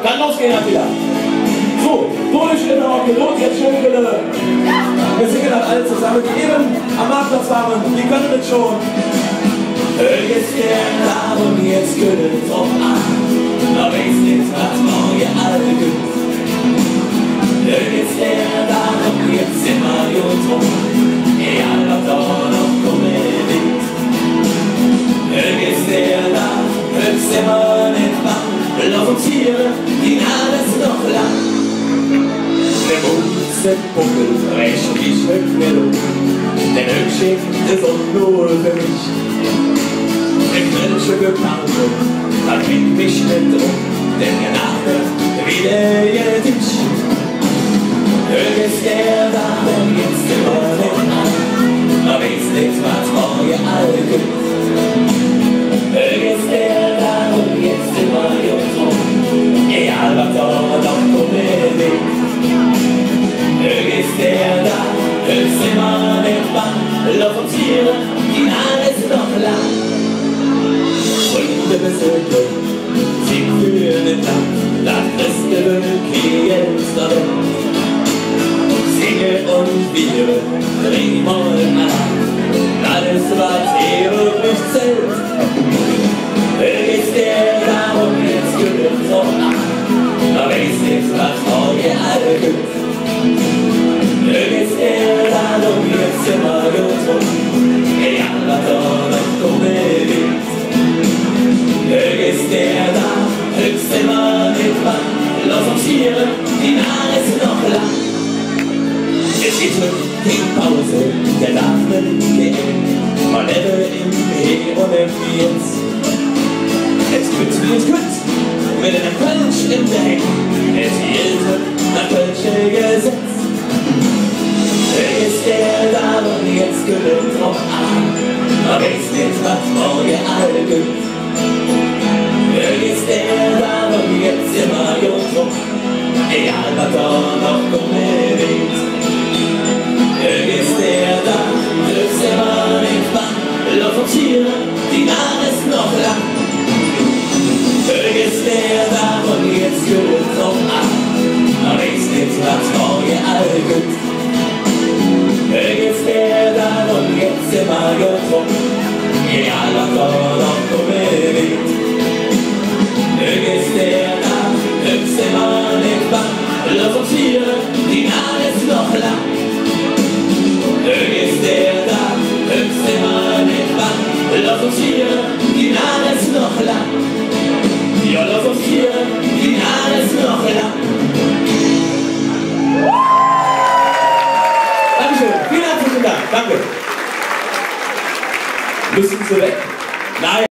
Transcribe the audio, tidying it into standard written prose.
Kann losgehen dann wieder. So, durch in der Pilot, jetzt schön bitte. Wir singen dann alle zusammen, die eben am Marktplatz waren, die können das schon. Jetzt der Name, jetzt können es auch an. Aber ich nicht, was morgen alle gibt. Jetzt der Name, jetzt sind wir gut rum. Ja, noch da noch kommen nicht. Jetzt der Name, jetzt sind wir nicht wach. Lass uns hier, die Name ist noch lang. Der Buchsenbuckel recht ich höck mir um. Der Höckschick ist auch nur für mich. Der Knöllsche Geparke hat mich nicht drum. Denn der Name wieder ihr Tisch. Ist der Name jetzt immer nicht an. Aber ist nicht, was morgen alle gibt. Ist der Name jetzt immer gut rum. Egal was da noch kommen wird. Ist der da, ist immer nicht wach. Lauf uns hier, die Nase ist noch lang. Und wir besögen, sie für den Tag, das beste Glück jetzt da weg. Singe und wir drehen mal an, alles was ewig zählt. Ist der da und jetzt gehört so an, aber ist nichts, was morgen alle gibt. Ist der da und jetzt immer gut rum, egal was da noch kommen wird. Ist der da, höchst immer nicht wach. Lass uns hier, die Nase ist noch lang. Es geht schon gegen Pause, der darf nicht gehen. Man lebe im He und im Jetzt. Es gut wie es gut, mit einem Kölsch im Deck. Es hielt nach Kölsche Gesetz. Ist der da und jetzt gehört drauf an. Aber ist nicht, was morgen alle gibt. Ist der da und jetzt immer gut rum. Egal was da noch kommen wird. Ist der da, ist immer nicht wach. Lauf uns hier, die Nase ist noch lang. Ist der da und jetzt gehört drauf an. Aber ist nicht, was morgen alle gibt. Ist der da und jetzt immer gut rum. Egal was da noch kommen wird. Ist der da, ist immer nicht wach. Lass uns hier, die Nase ist noch lang. Ist der da, ist immer nicht wach. Lass uns hier, die Nase ist noch lang. Ja, lass uns hier, die Nase ist noch lang. Dankeschön, vielen herzlichen Dank, danke. Müssen Sie weg? Nein.